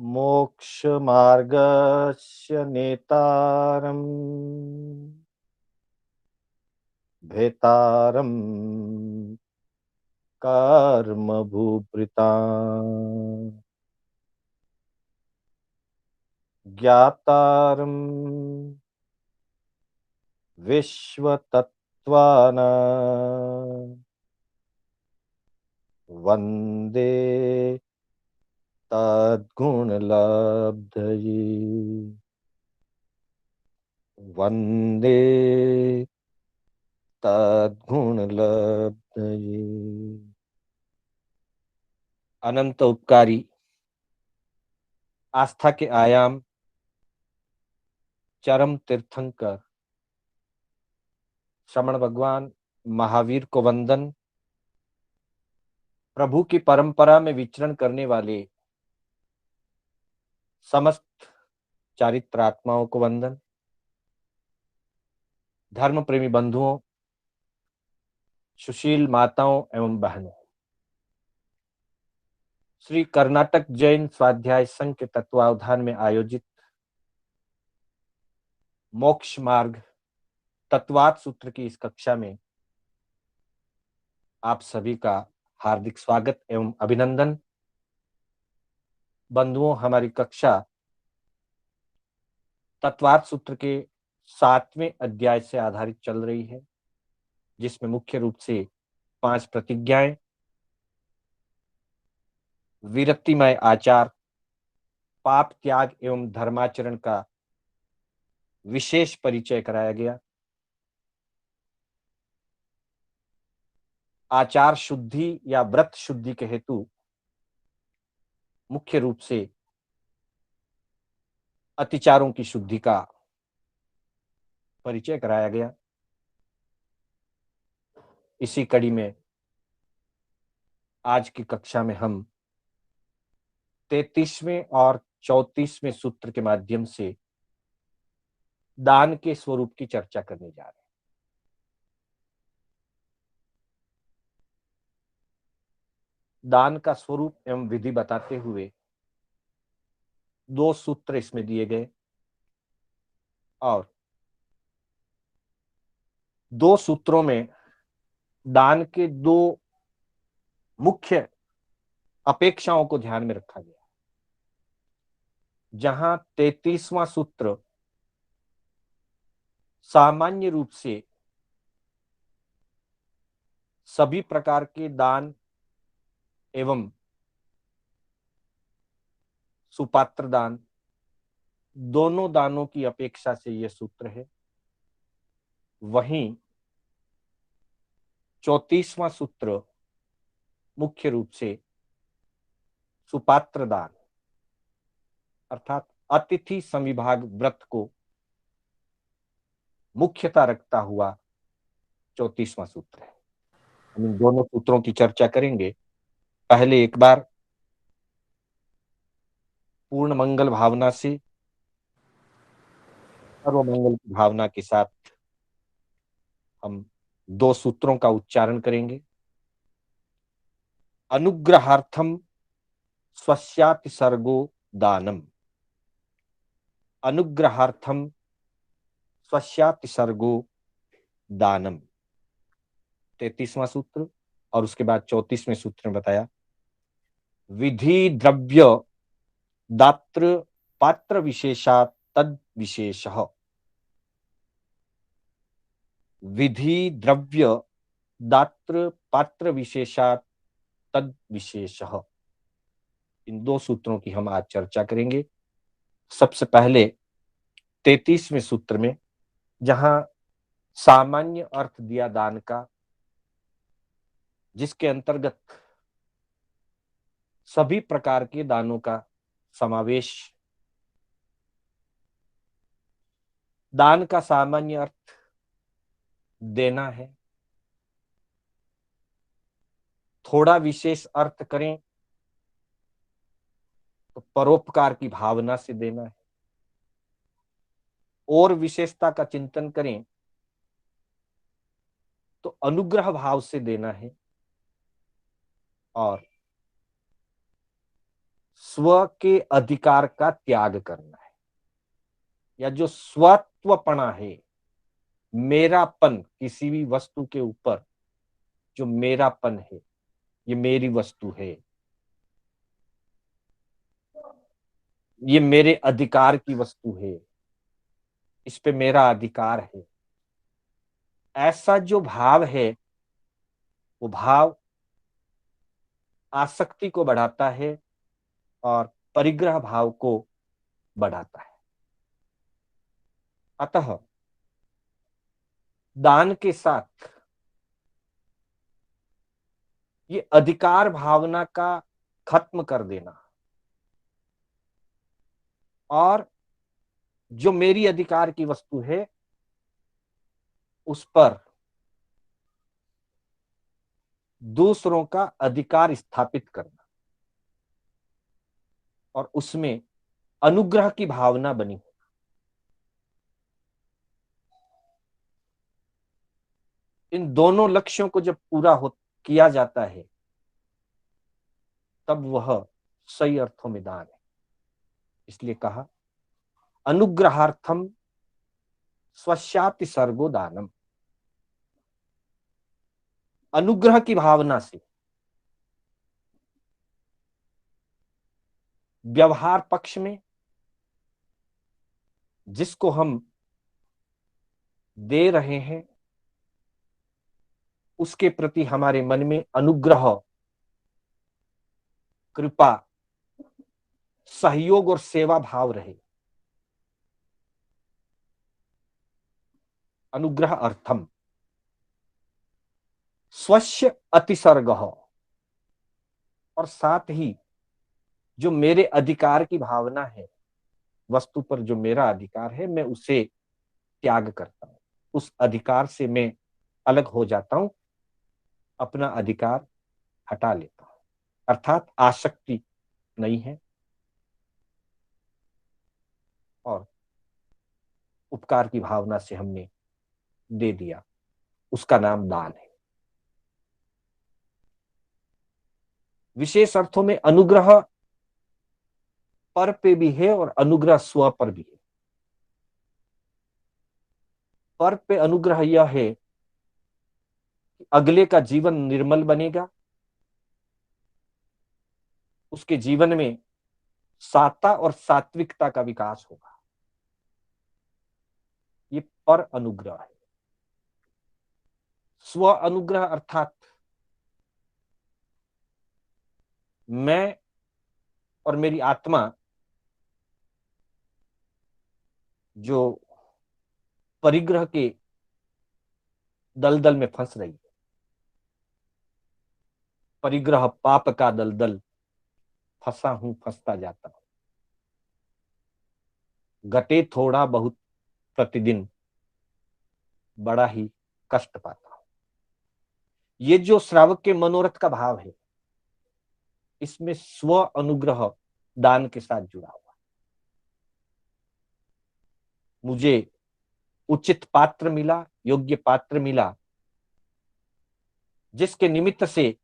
मोक्षमार्गस्य नेतारम् भेतारम् कर्मभूभृताम् ज्ञातारम् विश्वतत्त्वानां वन्दे तद्गुणलब्धये वन्दे तद्गुणलब्धये। अनंत उपकारी, आस्था के आयाम, चरम तीर्थंकर श्रमण भगवान महावीर को वंदन। प्रभु की परंपरा में विचरण करने वाले समस्त चारित्रात्माओं को वंदन। धर्म प्रेमी बंधुओं, सुशील माताओं एवं बहनों, श्री कर्नाटक जैन स्वाध्याय संघ के तत्वावधान में आयोजित मोक्ष मार्ग तत्वार्थ सूत्र की इस कक्षा में आप सभी का हार्दिक स्वागत एवं अभिनंदन। बंधुओं, हमारी कक्षा तत्वार्थ सूत्र के 7वें अध्याय से आधारित चल रही है, जिसमें मुख्य रूप से 5 प्रतिज्ञाएं, विरक्तिमय आचार, पाप त्याग एवं धर्माचरण का विशेष परिचय कराया गया। आचार शुद्धि या व्रत शुद्धि के हेतु मुख्य रूप से अतिचारों की शुद्धि का परिचय कराया गया। इसी कड़ी में आज की कक्षा में हम 33वें और 34वें सूत्र के माध्यम से दान के स्वरूप की चर्चा करने जा रहे हैं। दान का स्वरूप एवं विधि बताते हुए 2 सूत्र इसमें दिए गए और 2 सूत्रों में दान के 2 मुख्य अपेक्षाओं को ध्यान में रखा गया। जहां 33वां सूत्र सामान्य रूप से सभी प्रकार के दान एवं सुपात्र दान, दोनों दानों की अपेक्षा से यह सूत्र है। वहीं 34वां सूत्र मुख्य रूप से सुपात्र दान अर्थात अतिथि संविभाग व्रत को मुख्यता रखता हुआ 34वां सूत्र है। हम इन दोनों सूत्रों की चर्चा करेंगे। पहले एक बार पूर्ण मंगल भावना से, सर्व मंगल की भावना के साथ हम 2 सूत्रों का उच्चारण करेंगे। अनुग्रहार्थम स्वस्याति सर्गो दानम। अनुग्रहार्थम स्वस्याति सर्गो दानम, 33वां सूत्र। और उसके बाद 34वें सूत्र में बताया, विधि द्रव्य दात्र पात्र विशेषा तद विशेषः। विधि द्रव्य दात्र पात्र विशेषा तद विशेषः, इन 2 सूत्रों की हम आज चर्चा करेंगे। सबसे पहले 33वें सूत्र में, जहां सामान्य अर्थ दिया दान का, जिसके अंतर्गत सभी प्रकार के दानों का समावेश। दान का सामान्य अर्थ देना है। थोड़ा विशेष अर्थ करें तो परोपकार की भावना से देना है। और विशेषता का चिंतन करें तो अनुग्रह भाव से देना है। और स्व के अधिकार का त्याग करना है, या जो स्वत्वपना है, मेरापन, किसी भी वस्तु के ऊपर जो मेरापन है, ये मेरी वस्तु है, ये मेरे अधिकार की वस्तु है, इस पे मेरा अधिकार है, ऐसा जो भाव है, वो भाव आसक्ति को बढ़ाता है और परिग्रह भाव को बढ़ाता है। अतः दान के साथ ये अधिकार भावना का खत्म कर देना, और जो मेरी अधिकार की वस्तु है उस पर दूसरों का अधिकार स्थापित करना, और उसमें अनुग्रह की भावना बनी। इन दोनों लक्ष्यों को जब पूरा हो किया जाता है, तब वह सही अर्थों में दान है। इसलिए कहा अनुग्रहार्थम स्वस्याति सर्गो दानम। अनुग्रह की भावना से व्यवहार पक्ष में जिसको हम दे रहे हैं, उसके प्रति हमारे मन में अनुग्रह, कृपा, सहयोग और सेवा भाव रहे। अनुग्रह अर्थम स्वस्य अतिसर्ग, और साथ ही जो मेरे अधिकार की भावना है, वस्तु पर जो मेरा अधिकार है, मैं उसे त्याग करता हूं, उस अधिकार से मैं अलग हो जाता हूं, अपना अधिकार हटा लेता हूं, अर्थात आसक्ति नहीं है, और उपकार की भावना से हमने दे दिया, उसका नाम दान है। विशेष अर्थों में अनुग्रह पर पे भी है और अनुग्रह स्व पर भी है। पर पे अनुग्रह यह है कि अगले का जीवन निर्मल बनेगा, उसके जीवन में साता और सात्विकता का विकास होगा, ये पर अनुग्रह है। स्व अनुग्रह अर्थात मैं और मेरी आत्मा जो परिग्रह के दलदल में फंस रही है, परिग्रह पाप का दलदल, फंसा हूं, फंसता जाता हूं, घटे थोड़ा बहुत प्रतिदिन, बड़ा ही कष्ट पाता हूं। ये जो श्रावक के मनोरथ का भाव है, इसमें स्व अनुग्रह दान के साथ जुड़ा हुआ। मुझे उचित पात्र मिला, योग्य पात्र मिला, जिसके निमित्त से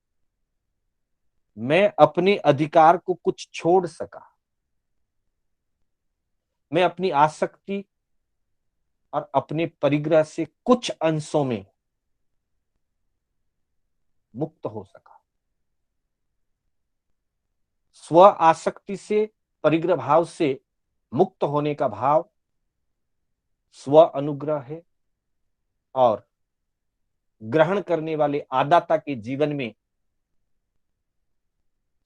मैं अपने अधिकार को कुछ छोड़ सका, मैं अपनी आसक्ति और अपने परिग्रह से कुछ अंशों में मुक्त हो सका। स्व आसक्ति से, परिग्रह भाव से मुक्त होने का भाव स्व अनुग्रह है, और ग्रहण करने वाले आदाता के जीवन में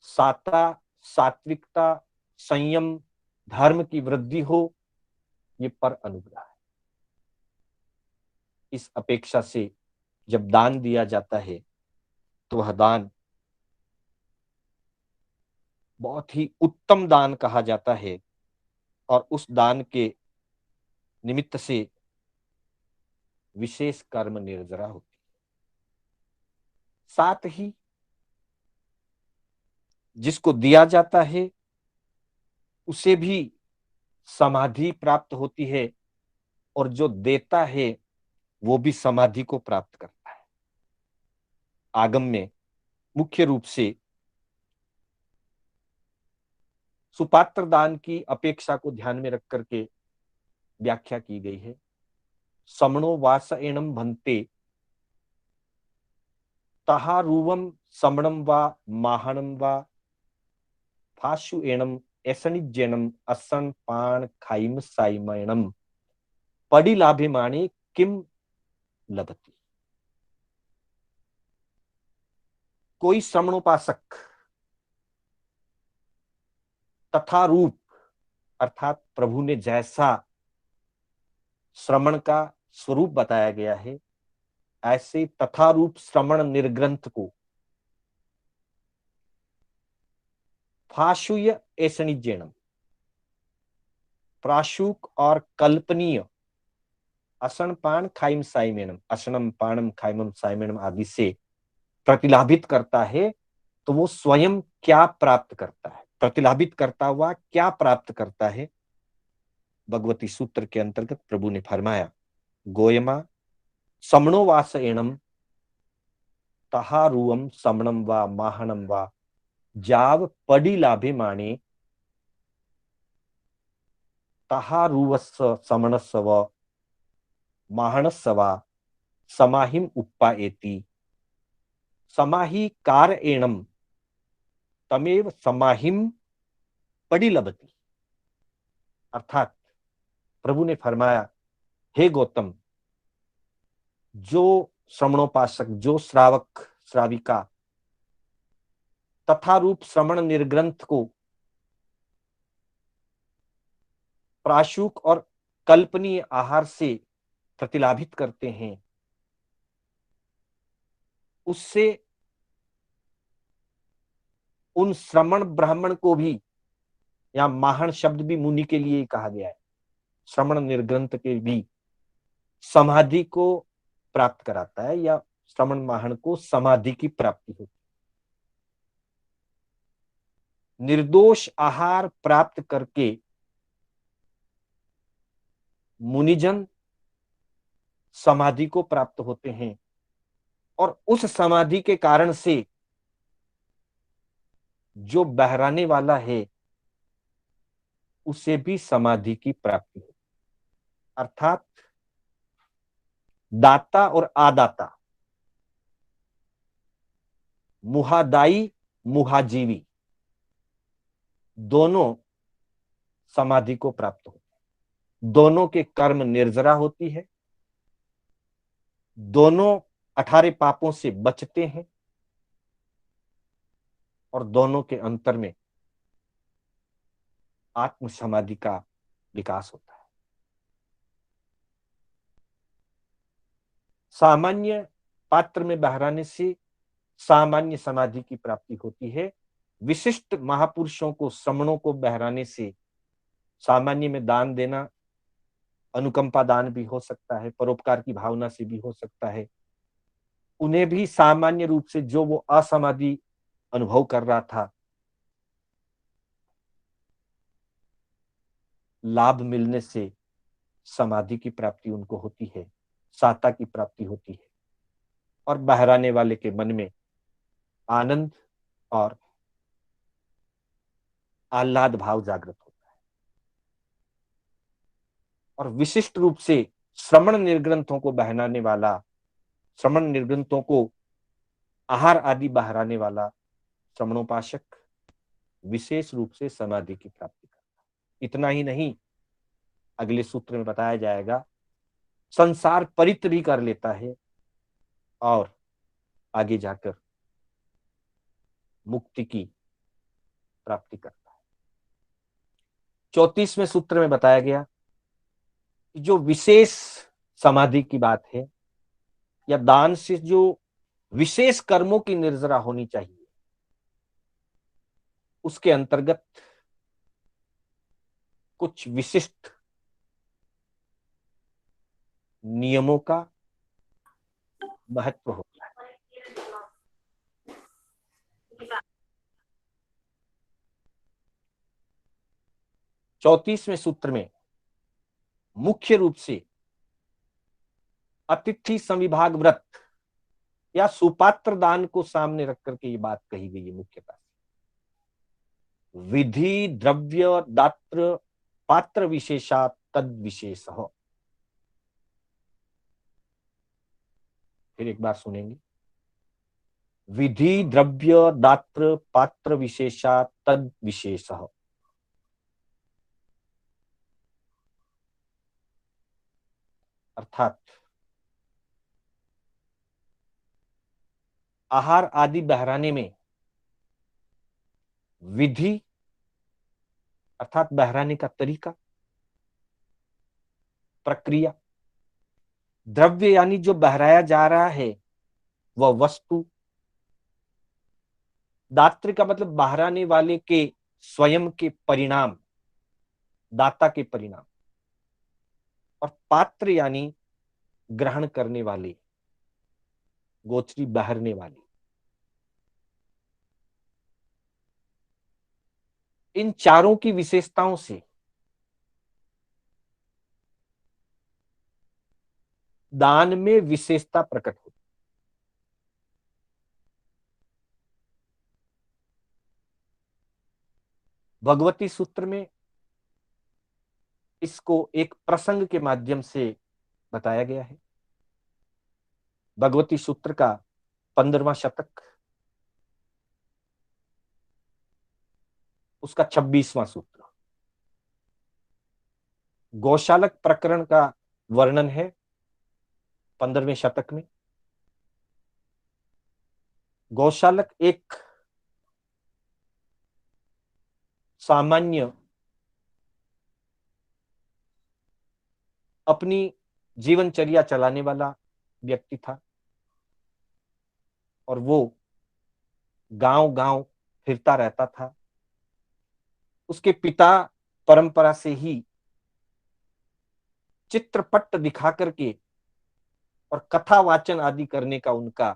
साता, सात्विकता, संयम, धर्म की वृद्धि हो, ये पर अनुग्रह है। इस अपेक्षा से जब दान दिया जाता है, तो वह दान बहुत ही उत्तम दान कहा जाता है, और उस दान के निमित्त से विशेष कर्म निर्जरा होती है। साथ ही जिसको दिया जाता है उसे भी समाधि प्राप्त होती है, और जो देता है वो भी समाधि को प्राप्त करता है। आगम में मुख्य रूप से सुपात्र दान की अपेक्षा को ध्यान में रख करके व्याख्या की गई है। समणो वास एणम भन्ते तहारुवम समणम वा माहणम वा फाशु एणम एसनिज्जनम असन पाण खाइम साइमणम पड़ी लाभिमानी किम लभती। कोई श्रमणोपासक तथा रूप अर्थात प्रभु ने जैसा श्रमण का स्वरूप बताया गया है, ऐसे तथा रूप श्रमण निर्ग्रंथ को फाशुय एसनिज्जनम प्राशुक और कल्पनीय असण पाण खाइम साइमेणम असनम पाणम खाइमम साइमेणम आदि से प्रतिलाभित करता है, तो वो स्वयं क्या प्राप्त करता है, प्रतिलाभित करता हुआ क्या प्राप्त करता है। भगवती सूत्र के अंतर्गत प्रभु ने फरमाया, गोयमा समणो वास एणम तहारुवम समणम वा माहणम वा जाव पड़ी लाभे माणे तहारुवस्स समणस्स व माहणस्स वा समाहिम उपा एति समाहि कार एणम तमेव समाहिम पड़ी लभती। अर्थात प्रभु ने फरमाया, हे गौतम, जो श्रमणोपासक, जो श्रावक श्राविका तथा रूप श्रमण निर्ग्रंथ को प्राशुक और कल्पनीय आहार से प्रतिलाभित करते हैं, उससे उन श्रमण ब्राह्मण को भी, या माहण शब्द भी मुनि के लिए कहा गया है, श्रमण निर्ग्रंथ के भी समाधि को प्राप्त कराता है, या श्रमण माहण को समाधि की प्राप्ति होती है। निर्दोष आहार प्राप्त करके मुनिजन समाधि को प्राप्त होते हैं, और उस समाधि के कारण से जो बहराने वाला है उसे भी समाधि की प्राप्ति होती। अर्थात दाता और आदाता, मुहादाई मुहाजीवी, दोनों समाधि को प्राप्त होते हैं। दोनों के कर्म निर्जरा होती है, दोनों 18 पापों से बचते हैं, और दोनों के अंतर में आत्म समाधि का विकास होता है। सामान्य पात्र में बहराने से सामान्य समाधि की प्राप्ति होती है। विशिष्ट महापुरुषों को, श्रमणों को बहराने से सामान्य में दान देना अनुकंपा दान भी हो सकता है, परोपकार की भावना से भी हो सकता है। उन्हें भी सामान्य रूप से जो वो असमाधि अनुभव कर रहा था, लाभ मिलने से समाधि की प्राप्ति उनको होती है, साता की प्राप्ति होती है, और बहराने वाले के मन में आनंद और आह्लाद भाव जागृत होता है। और विशिष्ट रूप से श्रमण निर्ग्रंथों को बहराने वाला, श्रमण निर्ग्रंथों को आहार आदि बहराने वाला श्रमणोपासक विशेष रूप से समाधि की प्राप्ति करता है। इतना ही नहीं, अगले सूत्र में बताया जाएगा, संसार परित्य भी कर लेता है और आगे जाकर मुक्ति की प्राप्ति करता है। 34वें सूत्र में बताया गया कि जो विशेष समाधि की बात है, या दान से जो विशेष कर्मों की निर्जरा होनी चाहिए, उसके अंतर्गत कुछ विशिष्ट नियमों का महत्व होता है। 34वें सूत्र में मुख्य रूप से अतिथि संविभाग व्रत या सुपात्र दान को सामने रख करके ये बात कही गई है मुख्यतः। विधि द्रव्य दात्र पात्र विशेषा तद विशेष। फिर एक बार सुनेंगे। विधि द्रव्य दात्र पात्र विशेषा तद विशेष। अर्थात आहार आदि बहराने में विधि अर्थात बहराने का तरीका, प्रक्रिया, द्रव्य यानी जो बहराया जा रहा है वह वस्तु, दात्र का मतलब बहराने वाले के स्वयं के परिणाम, दाता के परिणाम, और पात्र यानी ग्रहण करने वाले, गोचरी बहरने वाली। इन चारों की विशेषताओं से दान में विशेषता प्रकट होती। भगवती सूत्र में इसको एक प्रसंग के माध्यम से बताया गया है। भगवती सूत्र का 15वां शतक, उसका 26वां सूत्र, गौशालक प्रकरण का वर्णन है 15वें शतक में। गौशालक एक सामान्य अपनी जीवनचर्या चलाने वाला व्यक्ति था और वो गांव गांव फिरता रहता था। उसके पिता परंपरा से ही चित्रपट दिखा करके और कथा वाचन आदि करने का उनका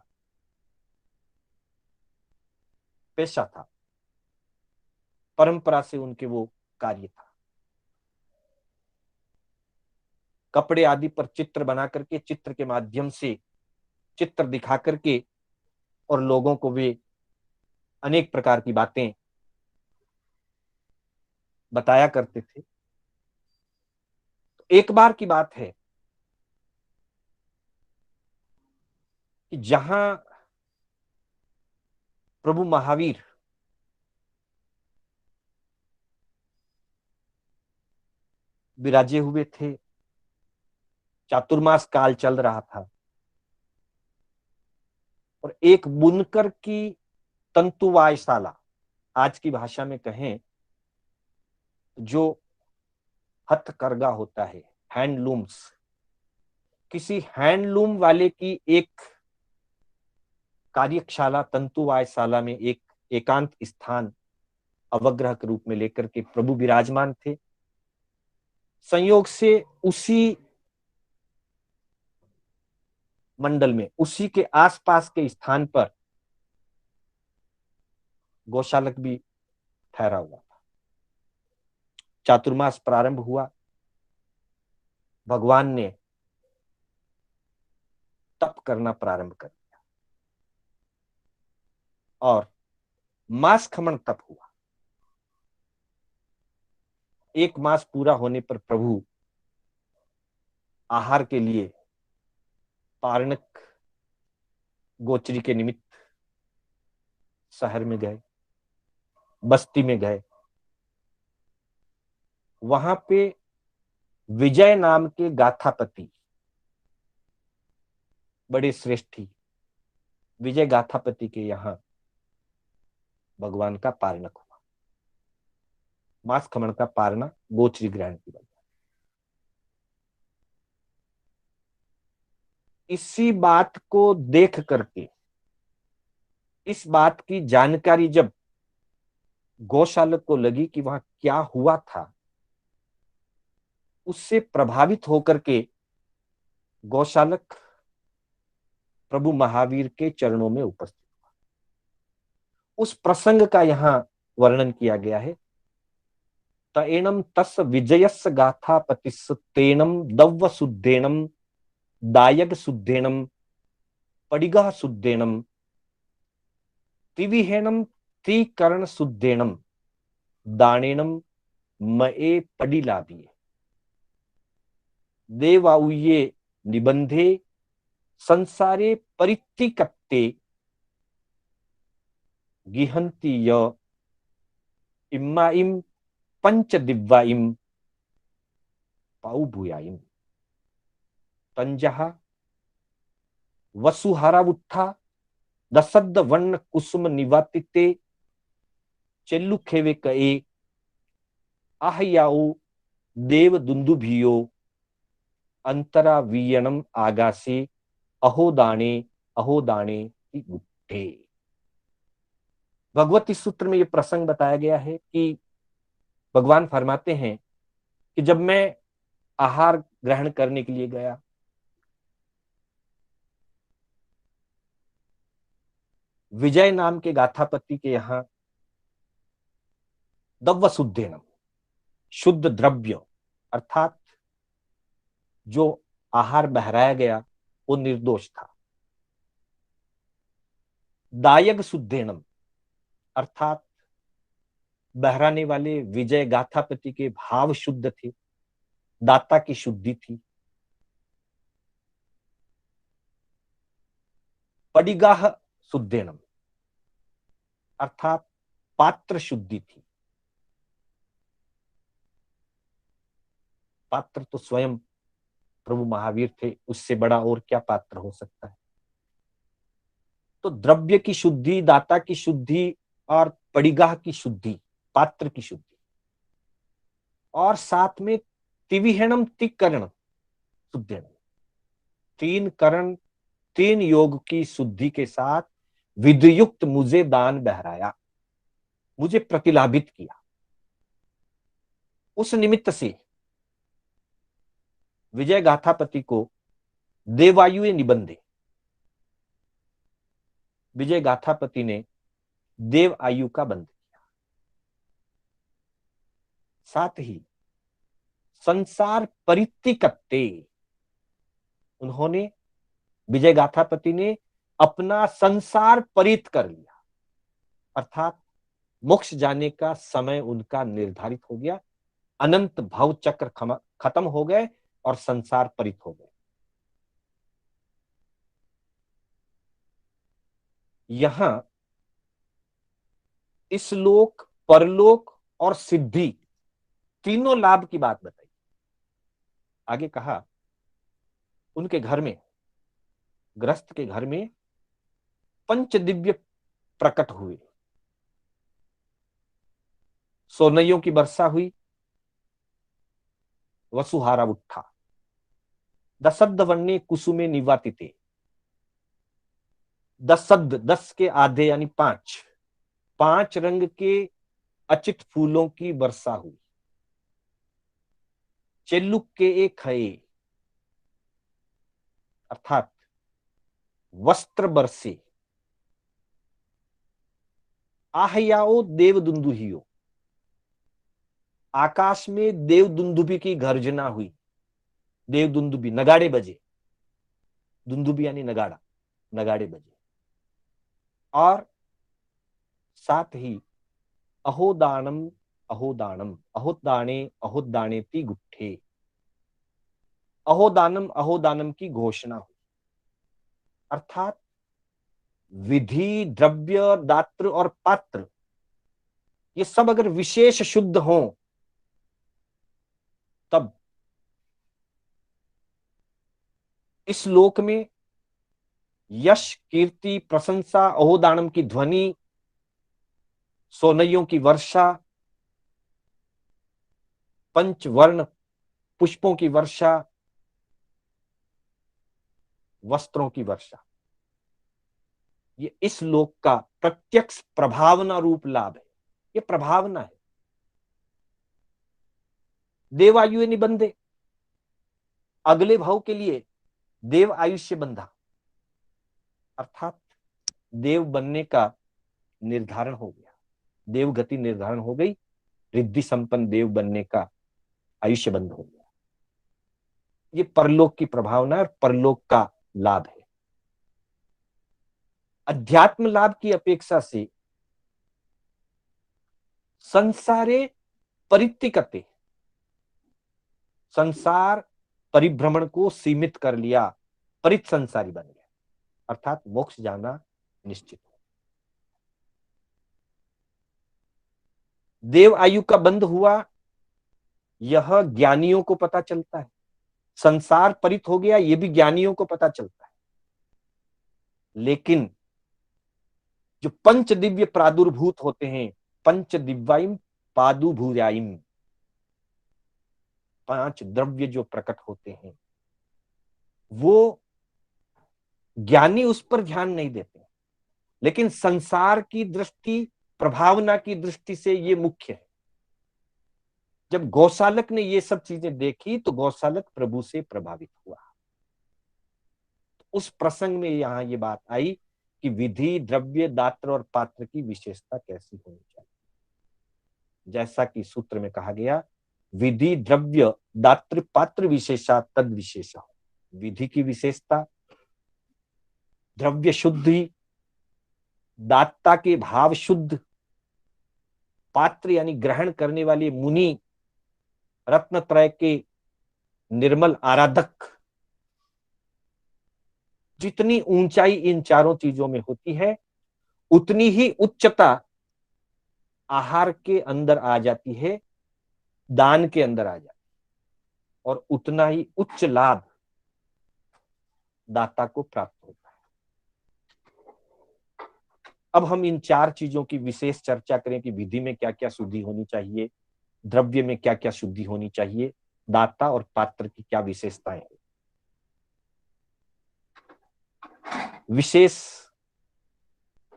पेशा था, परंपरा से उनके वो कार्य था। कपड़े आदि पर चित्र बना करके, चित्र के माध्यम से चित्र दिखा करके और लोगों को वे अनेक प्रकार की बातें बताया करते थे। तो एक बार की बात है कि जहां प्रभु महावीर विराजे हुए थे, चातुर्मास काल चल रहा था और एक बुनकर की तंतुवायशाला, आज की भाषा में कहें जो हथकरघा होता है, हैंडलूम्स, किसी हैंडलूम वाले की एक कार्यशाला, तंतुवायशाला में एक एकांत स्थान अवग्रह के रूप में लेकर के प्रभु विराजमान थे। संयोग से उसी मंडल में, उसी के आसपास के स्थान पर गौशालक भी ठहरा हुआ था। चातुर्मास प्रारंभ हुआ, भगवान ने तप करना प्रारंभ कर दिया और मास खमन तप हुआ। एक मास पूरा होने पर प्रभु आहार के लिए पारणक गोचरी के निमित्त शहर में गए, बस्ती में गए। वहां पे विजय नाम के गाथापति, बड़े श्रेष्ठी विजय गाथापति के यहां भगवान का पारणक हुआ। मास खमन का पारणा गोचरी ग्रहण की वजह। इसी बात को देख करके, इस बात की जानकारी जब गौशालक को लगी कि वहां क्या हुआ था, उससे प्रभावित होकर के गौशालक प्रभु महावीर के चरणों में उपस्थित हुआ। उस प्रसंग का यहां वर्णन किया गया है। तएणम तस् विजयस गाथा पतिस तेनम दव्व शुद्धेनम दायक शुद्धेनम पडिगह शुद्धेनम त्रिविहेनम त्रिकर्ण शुद्धेनम दानेनम मए पडिलाभिये देवाउये निबंधे संसारे परित्तिकत्ते गिहन्ति य इम्माइम पंच दिव्याइम पाउभुयाइम तंजहा वसुहारावुत्था दसद्द वर्ण कुसुम निवातिते चेल्लुखेवे कए आहयाओ देव दुंदुभियो अंतरा वीयनम आगासे अहो दाने की गुट्ठे। भगवती सूत्र में यह प्रसंग बताया गया है कि भगवान फरमाते हैं कि जब मैं आहार ग्रहण करने के लिए गया, विजय नाम के गाथापति के यहां दव्य शुद्धेनम, शुद्ध द्रव्य अर्थात जो आहार बहराया गया वो निर्दोष था। दायग शुद्धेनम अर्थात बहराने वाले विजय गाथापति के भाव शुद्ध थे, दाता की शुद्धि थी। पडिगाह शुद्धेनम अर्थात पात्र शुद्धि थी। पात्र तो स्वयं प्रभु महावीर थे, उससे बड़ा और क्या पात्र हो सकता है। तो द्रव्य की शुद्धि, दाता की शुद्धि और पडिगाह की शुद्धि, पात्र की शुद्धि, और साथ में तिविहणम तिकरण शुद्धेनम, तीन करण तीन योग की शुद्धि के साथ विधियुक्त मुझे दान बहराया, मुझे प्रतिलाभित किया। उस निमित्त से विजय गाथापति को देवायु निबंधे, विजय गाथापति ने देव आयु का बंध किया। साथ ही संसार परित्तिकत्ते, उन्होंने विजय गाथापति ने अपना संसार परित कर लिया, अर्थात मोक्ष जाने का समय उनका निर्धारित हो गया, अनंत भव चक्र खत्म हो गए और संसार परित हो गए। यहां इस लोक, परलोक और सिद्धि तीनों लाभ की बात बताई। आगे कहा उनके घर में, गृहस्थ के घर में पंच दिव्य प्रकट हुए, सोनइयों की वर्षा हुई, वसुहारा उठा, दसद्द वन्ने कुसुमे निवातिते, दसद्द, 10 के आधे यानी 5, 5 रंग के अचित फूलों की वर्षा हुई। चेल्लुक के एक खये अर्थात वस्त्र बरसे, आहयाओ देव दुंदुहियो, आकाश में देव दुंदुबी की गर्जना हुई। देव दुंदुबी, नगाड़े बजे, दुंदुबी यानी नगाड़ा, नगाड़े बजे। और साथ ही अहोदानम अहोदानम, अहोदाने ती गुट्ठे, अहोदानम की घोषणा हुई। अर्थात विधि, द्रव्य, दात्र और पात्र ये सब अगर विशेष शुद्ध हों तब इस लोक में यश, कीर्ति, प्रशंसा, अहोदानम की ध्वनि, सोनइयों की वर्षा, पंचवर्ण पुष्पों की वर्षा, वस्त्रों की वर्षा, ये इस लोक का प्रत्यक्ष प्रभावना रूप लाभ है। ये प्रभावना है। देवायु निबंधे, अगले भाव के लिए देव आयुष्य बंधा, अर्थात देव बनने का निर्धारण हो गया, देव गति निर्धारण हो गई, रिद्धि संपन्न देव बनने का आयुष्य बंध हो गया। ये परलोक की प्रभावना और परलोक का लाभ है। अध्यात्म लाभ की अपेक्षा से संसारे परित्यक्ते, संसार परिभ्रमण को सीमित कर लिया, परित संसारी बन गया, अर्थात मोक्ष जाना निश्चित हो। देव आयु का बंध हुआ, यह ज्ञानियों को पता चलता है। संसार परित हो गया, यह भी ज्ञानियों को पता चलता है। लेकिन जो पंच दिव्य प्रादुर्भूत होते हैं, पंच दिव्याइम पादुभूयाइम, 5 द्रव्य जो प्रकट होते हैं, वो ज्ञानी उस पर ध्यान नहीं देते, लेकिन संसार की दृष्टि, प्रभावना की दृष्टि से ये मुख्य है। जब गौशालक ने ये सब चीजें देखी तो गौशालक प्रभु से प्रभावित हुआ। उस प्रसंग में यहां ये बात आई कि विधि, द्रव्य, दात्र और पात्र की विशेषता कैसी होनी चाहिए। जैसा कि सूत्र में कहा गया, विधि, द्रव्य, दात्र, पात्र विशेषा तद विशेषा। विधि की विशेषता, द्रव्य शुद्धि, दाता के भाव शुद्ध, पात्र यानी ग्रहण करने वाले मुनि, रत्नत्रय के निर्मल आराधक, जितनी ऊंचाई इन चारों चीजों में होती है, उतनी ही उच्चता आहार के अंदर आ जाती है, दान के अंदर आ जाती है, और उतना ही उच्च लाभ दाता को प्राप्त होता है। अब हम इन 4 चीजों की विशेष चर्चा करें कि विधि में क्या क्या शुद्धि होनी चाहिए, द्रव्य में क्या क्या शुद्धि होनी चाहिए, दाता और पात्र की क्या विशेषताएं हैं। विशेष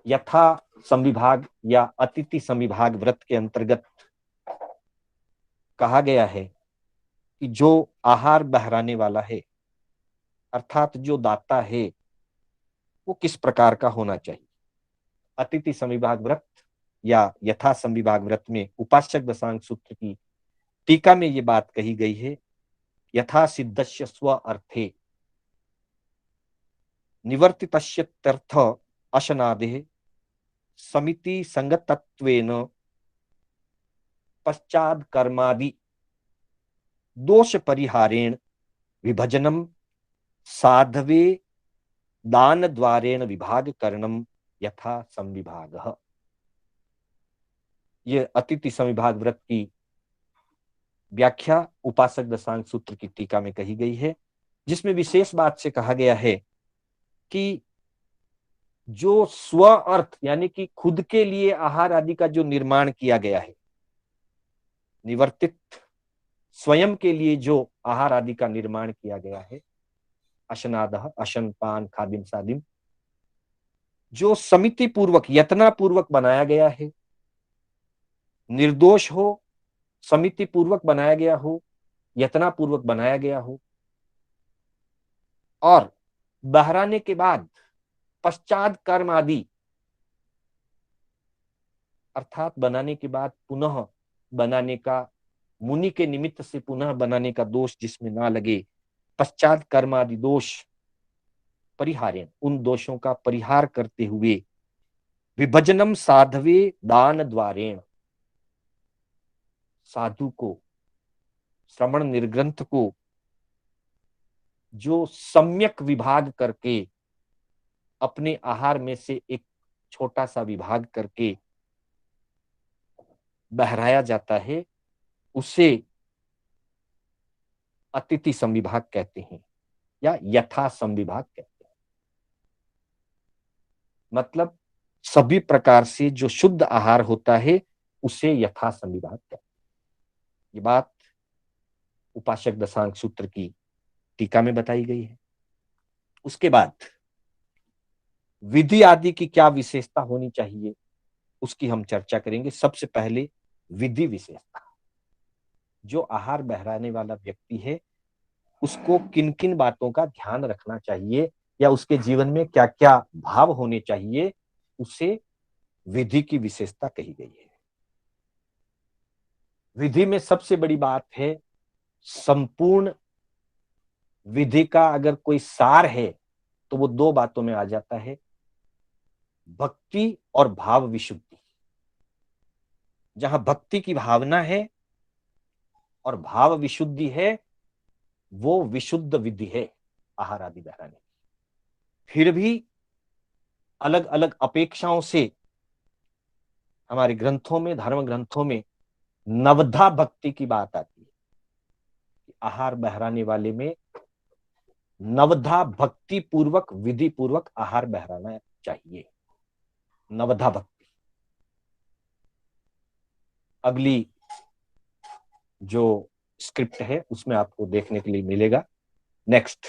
यथा संविभाग या अतिथि संविभाग व्रत के अंतर्गत कहा गया है कि जो आहार बहराने वाला है, अर्थात जो दाता है, वो किस प्रकार का होना चाहिए। अतिथि संविभाग व्रत या यथा संविभाग व्रत में उपासक दशांग सूत्र की टीका में ये बात कही गई है, यथा सिद्धस्य स्व अर्थे निवर्तितस्यत्यर्थ अशनादेः समिति संगतत्वेन पश्चाद कर्मादि दोष परिहारेण विभजनम साधवे दान द्वारेण विभाग करणम यथा संविभागः। ये अतिथि संविभाग व्रत की व्याख्या उपासक दशांग सूत्र की टीका में कही गई है, जिसमें विशेष बात से कहा गया है कि जो स्व अर्थ यानी कि खुद के लिए आहार आदि का जो निर्माण किया गया है, निवर्तित स्वयं के लिए जो आहार आदि का निर्माण किया गया है, अशनादह, अशन, पान, खादिम, सादिम, जो समिति पूर्वक, यत्ना पूर्वक बनाया गया है, निर्दोष हो, समिति पूर्वक बनाया गया हो, यत्ना पूर्वक बनाया गया हो, और बहराने के बाद पश्चात कर्म आदि, अर्थात बनाने के बाद पुनः बनाने का, मुनि के निमित्त से पुनः बनाने का दोष जिसमें ना लगे, पश्चात कर्म आदि दोष परिहारेण, उन दोषों का परिहार करते हुए विभजनम साधवे दान द्वारेण, साधु को, श्रवण निर्ग्रंथ को जो सम्यक विभाग करके अपने आहार में से एक छोटा सा विभाग करके बहराया जाता है, उसे अतिथि संविभाग कहते हैं या यथा संविभाग कहते हैं। मतलब सभी प्रकार से जो शुद्ध आहार होता है उसे यथा संविभाग कहते हैं। ये बात उपासक दशांग सूत्र की टीका में बताई गई है। उसके बाद विधि आदि की क्या विशेषता होनी चाहिए उसकी हम चर्चा करेंगे। सबसे पहले विधि विशेषता, जो आहार बहराने वाला व्यक्ति है उसको किन किन बातों का ध्यान रखना चाहिए या उसके जीवन में क्या क्या भाव होने चाहिए, उसे विधि की विशेषता कही गई है। विधि में सबसे बड़ी बात है, संपूर्ण विधि का अगर कोई सार है तो वो 2 बातों में आ जाता है, भक्ति और भाव विशुद्धि। जहां भक्ति की भावना है और भाव विशुद्धि है, वो विशुद्ध विधि है आहार आदि बहराने। फिर भी अलग अलग अपेक्षाओं से हमारे ग्रंथों में, धर्म ग्रंथों में नवधा भक्ति की बात आती है कि आहार बहराने वाले में नवधा भक्ति पूर्वक, विधि पूर्वक आहार बहराना चाहिए। नवधा भक्ति। अगली जो स्क्रिप्ट है उसमें आपको देखने के लिए मिलेगा। नेक्स्ट,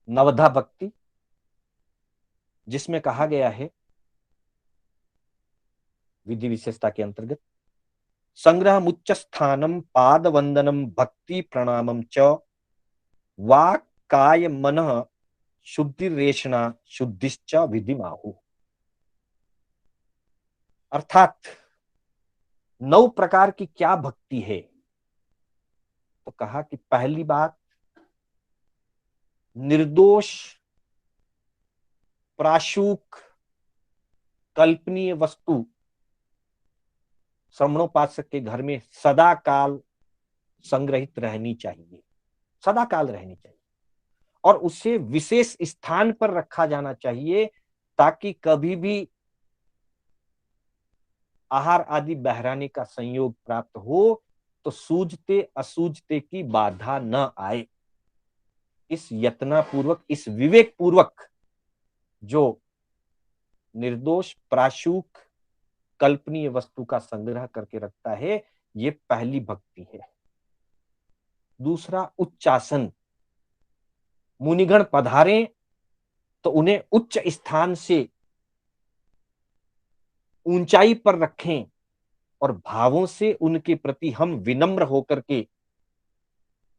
नवधा भक्ति, जिसमें कहा गया है विधि विशेषता के अंतर्गत, संग्रह मुच्च स्थानम पाद वंदनम भक्ति प्रणामम च वाक काय मन शुद्धि रेशना शुद्धिश्च विधि माहु। अर्थात 9 प्रकार की क्या भक्ति है? तो कहा कि पहली बात, निर्दोष प्राशुक कल्पनीय वस्तु श्रवणोपासक के घर में सदा काल संग्रहित रहनी चाहिए, सदा काल रहनी चाहिए, और उसे विशेष स्थान पर रखा जाना चाहिए ताकि कभी भी आहार आदि बहराने का संयोग प्राप्त हो तो सूझते असूझते की बाधा न आए। इस यत्नापूर्वक, इस विवेक पूर्वक जो निर्दोष प्राशुक कल्पनीय वस्तु का संग्रह करके रखता है, ये पहली भक्ति है। दूसरा, उच्चासन। मुनिगण पधारें तो उन्हें उच्च स्थान से ऊंचाई पर रखें और भावों से उनके प्रति हम विनम्र होकर के,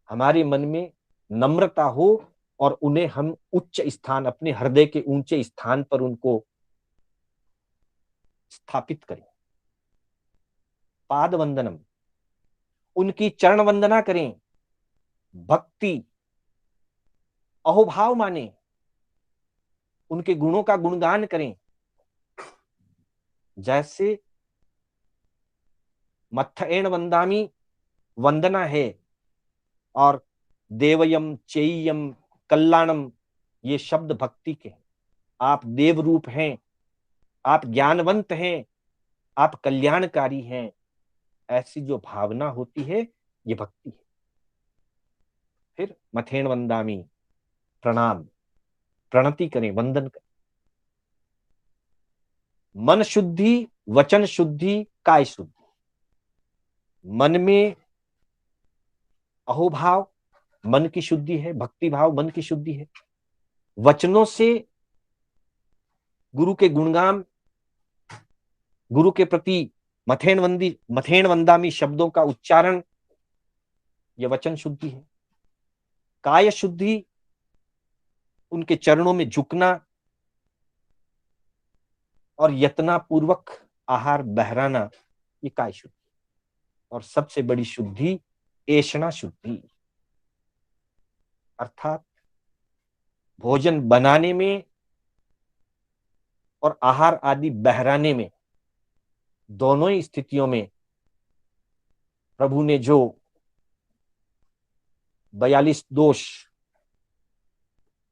हमारे मन में नम्रता हो और उन्हें हम उच्च स्थान, अपने हृदय के ऊंचे स्थान पर उनको स्थापित करें। पाद वंदनम, उनकी चरण वंदना करें। भक्ति, अहोभाव माने, उनके गुणों का गुणगान करें। जैसे मत्थएण वंदामी वंदना है और देवयम चेयम कल्याणम, ये शब्द भक्ति के। आप देव रूप हैं, आप ज्ञानवंत हैं, आप कल्याणकारी हैं, ऐसी जो भावना होती है ये भक्ति है। फिर मथेण वंदामी, प्रणाम, प्रणति करें, वंदन करें। मन शुद्धि, वचन शुद्धि, काय शुद्धि। मन में अहोभाव मन की शुद्धि है, भक्ति भाव मन की शुद्धि है। वचनों से गुरु के गुणगान, गुरु के प्रति मथेण वंदामी शब्दों का उच्चारण, यह वचन शुद्धि है। काय शुद्धि, उनके चरणों में झुकना और यत्ना पूर्वक आहार बहराना, ये काय शुद्धि। और सबसे बड़ी शुद्धि ऐषणा शुद्धि, अर्थात भोजन बनाने में और आहार आदि बहराने में, दोनों ही स्थितियों में प्रभु ने जो 42 दोष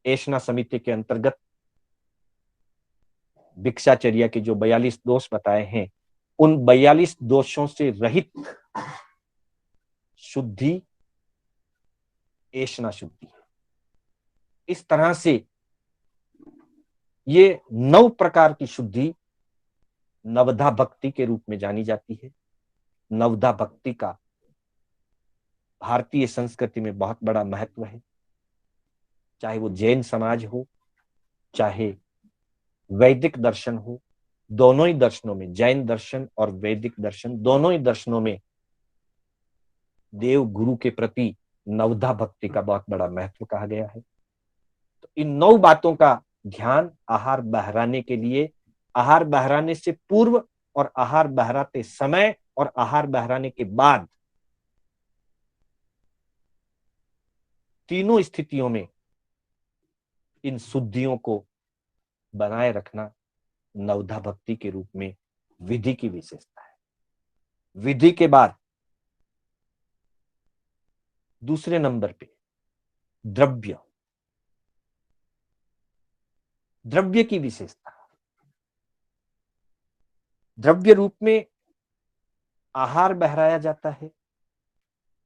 ऐषणा समिति के अंतर्गत भिक्षाचर्या के जो 42 दोष बताए हैं, उन 42 दोषों से रहित शुद्धि ऐषणा शुद्धि। इस तरह से ये 9 प्रकार की शुद्धि नवधा भक्ति के रूप में जानी जाती है। नवधा भक्ति का भारतीय संस्कृति में बहुत बड़ा महत्व है। चाहे वो जैन समाज हो, चाहे वैदिक दर्शन हो, दोनों ही दर्शनों में, जैन दर्शन और वैदिक दर्शन, दोनों ही दर्शनों में देव गुरु के प्रति नवधा भक्ति का बहुत बड़ा महत्व कहा गया है। तो इन 9 बातों का ध्यान आहार बहराने के लिए, आहार बहराने से पूर्व और आहार बहराते समय और आहार बहराने के बाद, तीनों स्थितियों में इन शुद्धियों को बनाए रखना नवधा भक्ति के रूप में विधि की विशेषता है। विधि के बाद दूसरे नंबर पे द्रव्य, द्रव्य की विशेषता। द्रव्य रूप में आहार बहराया जाता है,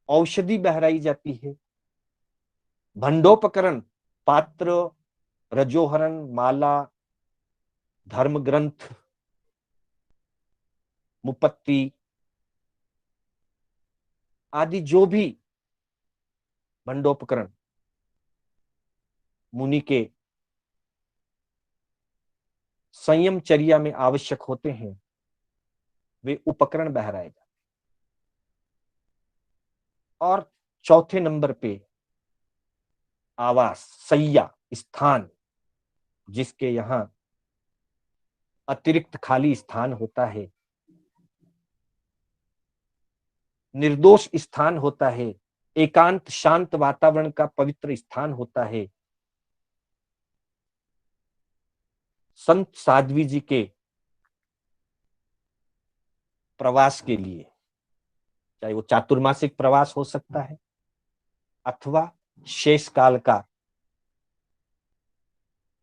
औषधि बहराई जाती है, भंडोपकरण, पात्र, रजोहरण, माला, धर्म ग्रंथ, मुपत्ति आदि जो भी भंडोपकरण मुनि के संयमचर्या में आवश्यक होते हैं, वे उपकरण बहराए जाते हैं। और चौथे नंबर पे आवास, सैया, स्थान, जिसके यहां अतिरिक्त खाली स्थान होता है, निर्दोष स्थान होता है, एकांत शांत वातावरण का पवित्र स्थान होता है। संत साध्वी जी के प्रवास के लिए, चाहे वो चातुर्मासिक प्रवास हो सकता है अथवा शेष काल का,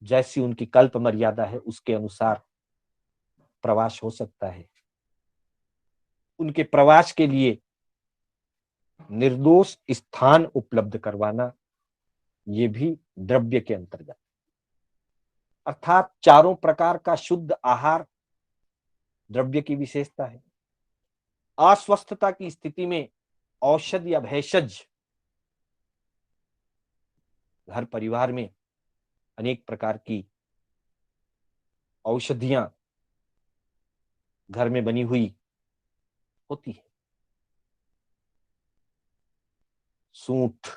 जैसी उनकी कल्प मर्यादा है उसके अनुसार प्रवास हो सकता है, उनके प्रवास के लिए निर्दोष स्थान उपलब्ध करवाना, ये भी द्रव्य के अंतर्गत। अर्थात चारों प्रकार का शुद्ध आहार द्रव्य की विशेषता है। अस्वस्थता की स्थिति में औषध या भेषज, घर परिवार में अनेक प्रकार की औषधियां घर में बनी हुई होती है। सूंठ,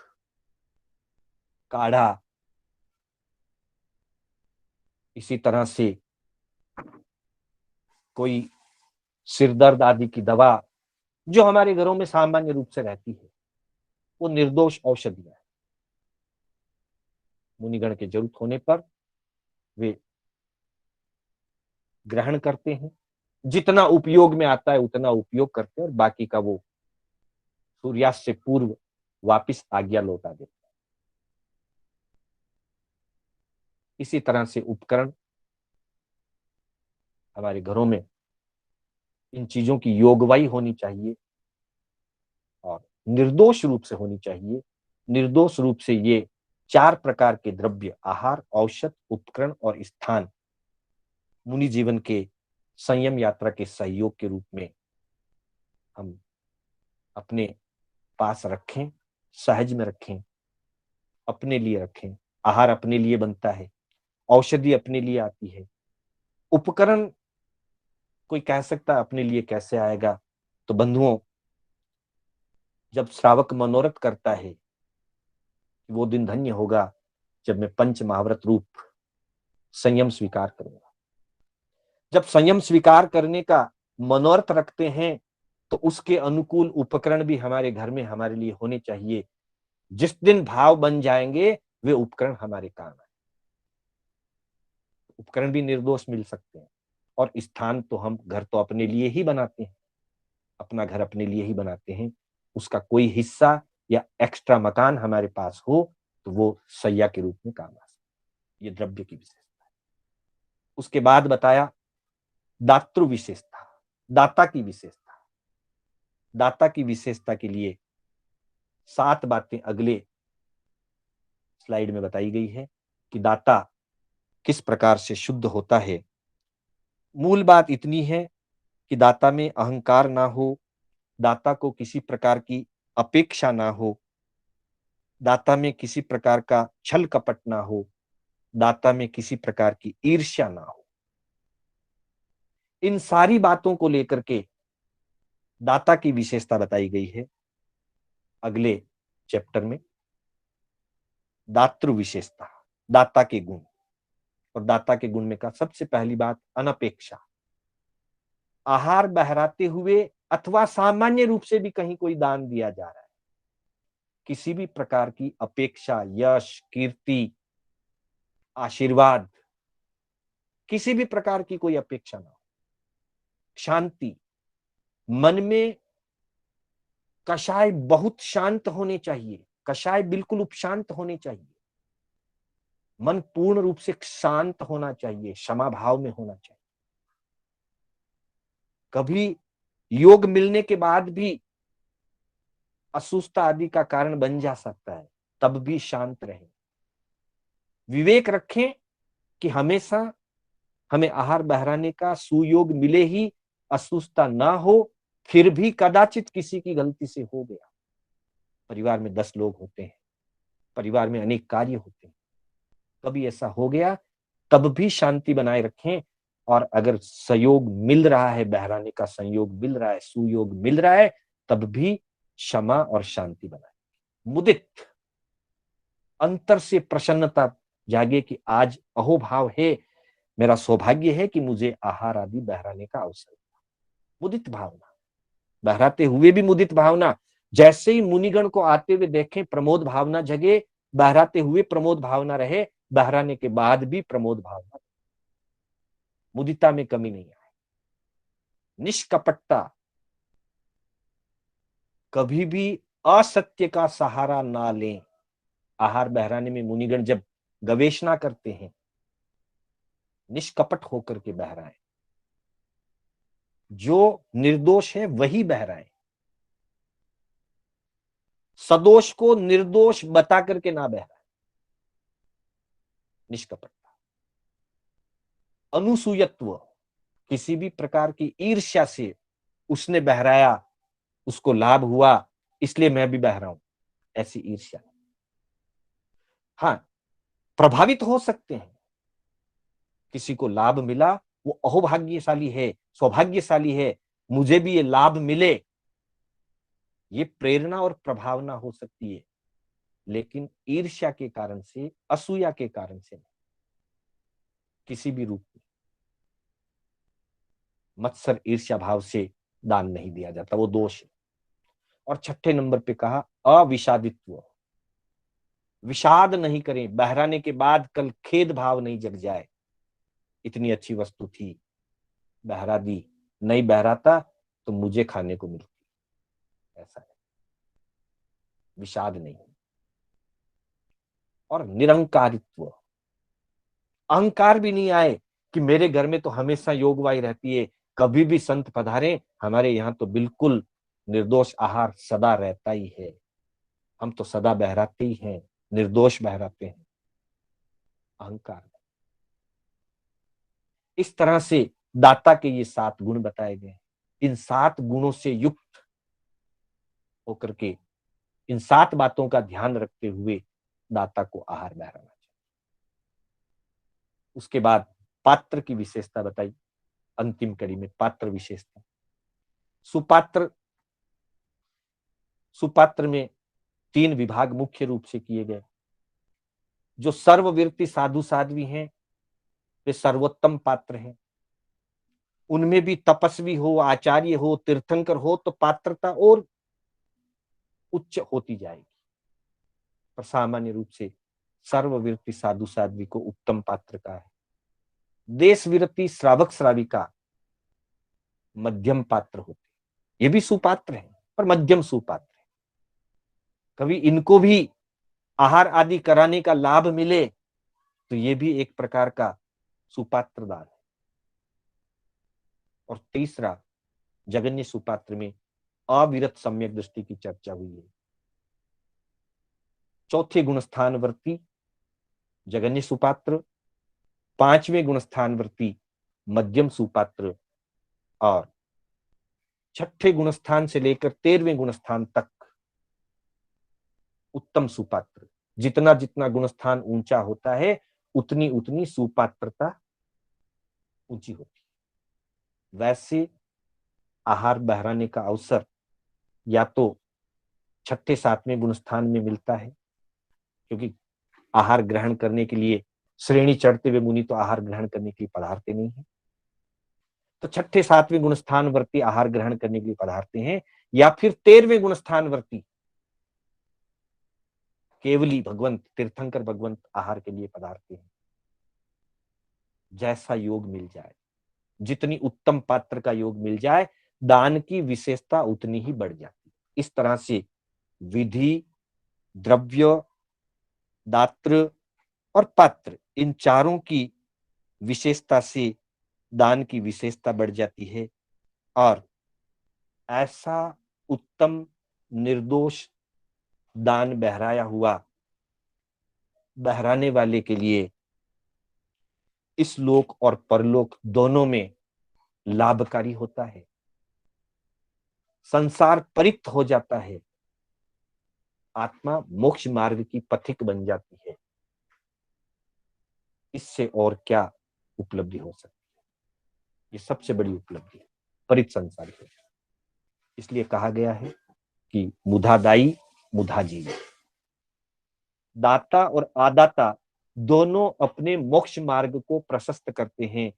काढ़ा, इसी तरह से कोई सिर दर्द आदि की दवा जो हमारे घरों में सामान्य रूप से रहती है, वो निर्दोष औषधियां है। मुनिगण के जरूरत होने पर वे ग्रहण करते हैं, जितना उपयोग में आता है उतना उपयोग करते हैं और बाकी का वो सूर्यास्त से पूर्व वापिस आज्ञा लौटा देते हैं। इसी तरह से उपकरण हमारे घरों में इन चीजों की योगवाई होनी चाहिए और निर्दोष रूप से होनी चाहिए। निर्दोष रूप से ये चार प्रकार के द्रव्य, आहार, औषध, उपकरण और स्थान, मुनि जीवन के संयम यात्रा के सहयोग के रूप में हम अपने पास रखें, सहज में रखें, अपने लिए रखें। आहार अपने लिए बनता है, औषधि अपने लिए आती है, उपकरण कोई कह सकता है अपने लिए कैसे आएगा। तो बंधुओं, जब श्रावक मनोरथ करता है वो दिन धन्य होगा जब मैं पंच महाव्रत रूप संयम स्वीकार करूंगा। जब संयम स्वीकार करने का मनोरथ रखते हैं तो उसके अनुकूल उपकरण भी हमारे घर में हमारे लिए होने चाहिए। जिस दिन भाव बन जाएंगे वे उपकरण हमारे काम आए। उपकरण भी निर्दोष मिल सकते हैं और स्थान तो हम घर तो अपने लिए ही बनाते हैं, अपना घर अपने लिए ही बनाते हैं। उसका कोई हिस्सा या एक्स्ट्रा मकान हमारे पास हो तो वो सैया के रूप में काम आ सकता। ये द्रव्य की विशेषता है। उसके बाद बताया दातृ विशेषता, दाता की विशेषता। दाता की विशेषता के लिए 7 बातें अगले स्लाइड में बताई गई है कि दाता किस प्रकार से शुद्ध होता है। मूल बात इतनी है कि दाता में अहंकार ना हो, दाता को किसी प्रकार की अपेक्षा ना हो, दाता में किसी प्रकार का छल कपट ना हो, दाता में किसी प्रकार की ईर्ष्या ना हो। इन सारी बातों को लेकर के दाता की विशेषता बताई गई है अगले चैप्टर में। दातृ विशेषता, दाता के गुण। और दाता के गुण में का सबसे पहली बात अनपेक्षा। आहार बहराते हुए अथवा सामान्य रूप से भी कहीं कोई दान दिया जा रहा है, किसी भी प्रकार की अपेक्षा, यश, कीर्ति, आशीर्वाद, किसी भी प्रकार की कोई अपेक्षा ना हो। शांति, मन में कषाय बहुत शांत होने चाहिए, कषाय बिल्कुल उपशांत होने चाहिए, मन पूर्ण रूप से शांत होना चाहिए, क्षमा भाव में होना चाहिए। कभी योग मिलने के बाद भी अस्वस्थता आदि का कारण बन जा सकता है, तब भी शांत रहें। विवेक रखें कि हमेशा हमें आहार बहराने का सुयोग मिले ही अस्वस्थता ना हो, फिर भी कदाचित किसी की गलती से हो गया। परिवार में 10 लोग होते हैं, परिवार में अनेक कार्य होते हैं, कभी ऐसा हो गया तब भी शांति बनाए रखें। और अगर सहयोग मिल रहा है, बहराने का संयोग मिल रहा है, सुयोग मिल रहा है, तब भी क्षमा और शांति बनाए। मुदित, अंतर से प्रसन्नता जागे कि आज अहोभाव है, मेरा सौभाग्य है कि मुझे आहार आदि बहराने का अवसर मिला। मुदित भावना, बहराते हुए भी मुदित भावना। जैसे ही मुनिगण को आते हुए देखें, प्रमोद भावना जगे, बहराते हुए प्रमोद भावना रहे, बहराने के बाद भी प्रमोद भावना, मुदिता में कमी नहीं आए। निष्कपटता, कभी भी असत्य का सहारा ना लें। आहार बहराने में मुनिगण जब गवेषणा करते हैं, निष्कपट होकर के बहराएं, जो निर्दोष है वही बहराएं, सदोष को निर्दोष बता करके ना बहराएं। निष्कपटता। अनुसूयत्व, किसी भी प्रकार की ईर्ष्या से उसने बहराया, उसको लाभ हुआ इसलिए मैं भी बहरा हूं, ऐसी ईर्ष्या। हाँ, प्रभावित हो सकते हैं, किसी को लाभ मिला, वो अहोभाग्यशाली है, सौभाग्यशाली है, मुझे भी ये लाभ मिले, ये प्रेरणा और प्रभावना हो सकती है। लेकिन ईर्ष्या के कारण से, असूया के कारण से किसी भी रूप में मत्सर ईर्ष्या भाव से दान नहीं दिया जाता, वो दोष है। और छठे नंबर पे कहा अविषादित्व, विषाद नहीं करें, बहराने के बाद कल खेद भाव नहीं जग जाए, इतनी अच्छी वस्तु थी, बहरा दी, नहीं बहराता तो मुझे खाने को मिलती, ऐसा है, विषाद नहीं। और निरंकारित्व, अहंकार भी नहीं आए कि मेरे घर में तो हमेशा योगवाई रहती है, कभी भी संत पधारे, हमारे यहाँ तो बिल्कुल निर्दोष आहार सदा रहता ही है, हम तो सदा बहराते ही हैं, निर्दोष बहराते हैं। अहंकार। इस तरह से दाता के ये 7 गुण बताए गए। इन 7 गुणों से युक्त होकर के, इन 7 बातों का ध्यान रखते हुए दाता को आहार बहराना चाहिए। उसके बाद पात्र की विशेषता बताई, अंतिम कड़ी में पात्र विशेषता। सुपात्र, सुपात्र में 3 विभाग मुख्य रूप से किए गए। जो सर्ववीर्ति साधु साध्वी हैं, वे सर्वोत्तम पात्र हैं। उनमें भी तपस्वी हो, आचार्य हो, तीर्थंकर हो तो पात्रता और उच्च होती जाएगी। पर सामान्य रूप से सर्ववीर्ति साधु साध्वी को उत्तम पात्र का है। देश विरति श्रावक श्राविका मध्यम पात्र होते, ये भी सुपात्र है पर मध्यम सुपात्र है। कभी इनको भी आहार आदि कराने का लाभ मिले तो ये भी एक प्रकार का सुपात्र दान है। और तीसरा, जगन्य सुपात्र में अविरत सम्यक दृष्टि की चर्चा हुई है। चौथे गुणस्थान वर्ती जगन्य सुपात्र, 5वें गुणस्थान वर्ती मध्यम सुपात्र, और 6ठे गुणस्थान से लेकर 13वें गुणस्थान तक उत्तम सुपात्र। जितना जितना गुणस्थान ऊंचा होता है उतनी उतनी सुपात्रता ऊंची होती है। वैसे आहार बहराने का अवसर या तो 6ठे 7वें गुणस्थान में मिलता है, क्योंकि आहार ग्रहण करने के लिए श्रेणी चढ़ते हुए मुनि तो आहार ग्रहण करने के लिए पधारते नहीं है, तो 6ठे 7वें गुणस्थान वर्ती आहार ग्रहण करने के लिए पधारते हैं, या फिर 13वें गुणस्थान वर्ती केवली भगवंत, तीर्थंकर भगवंत आहार के लिए पधारते हैं। जैसा योग मिल जाए, जितनी उत्तम पात्र का योग मिल जाए, दान की विशेषता उतनी ही बढ़ जाती है। इस तरह से विधि, द्रव्य, दात्र और पात्र, इन चारों की विशेषता से दान की विशेषता बढ़ जाती है। और ऐसा उत्तम निर्दोष दान बहराने वाले के लिए इस लोक और परलोक दोनों में लाभकारी होता है। संसार परित्य हो जाता है, आत्मा मोक्ष मार्ग की पथिक बन जाती है। इससे और क्या उपलब्धि हो सकती है? ये सबसे बड़ी उपलब्धि है, परित संसार की। इसलिए कहा गया है कि मुधा दाई मुधा जीवी। दाता और आदाता दोनों अपने मोक्ष मार्ग को प्रशस्त करते हैं,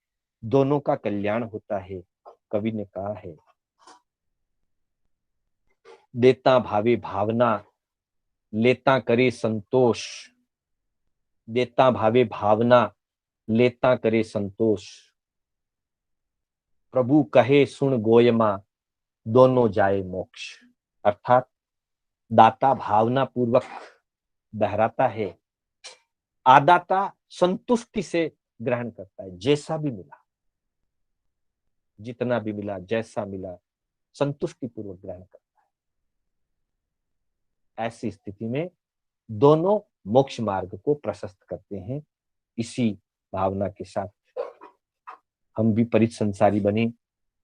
दोनों का कल्याण होता है। कवि ने कहा है, देता भावे भावना, लेता करे संतोष। देता भावे भावना, लेता करे संतोष। प्रभु कहे सुन गोयमा, दोनों जाए मोक्ष। अर्थात दाता भावना पूर्वक बहराता है, आदाता संतुष्टि से ग्रहण करता है। जैसा भी मिला, जितना भी मिला, जैसा मिला, संतुष्टि पूर्वक ग्रहण करता है। ऐसी स्थिति में दोनों मोक्ष मार्ग को प्रशस्त करते हैं। इसी भावना के साथ हम भी परित संसारी बने,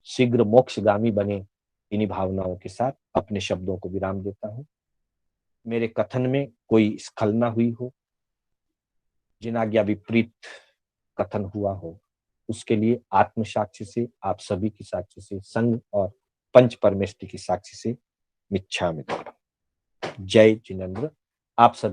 शीघ्र मोक्षगामी बने। इन्हीं भावनाओं के साथ अपने शब्दों को विराम देता हूं। मेरे कथन में कोई स्खलना हुई हो, जिनाज्ञा विपरीत कथन हुआ हो, उसके लिए आत्म साक्ष्य से, आप सभी की साक्ष्य से, संघ और पंच परमेष्टि की साक्ष्य से मिच्छामि। जय जिनेंद्र। आप सभी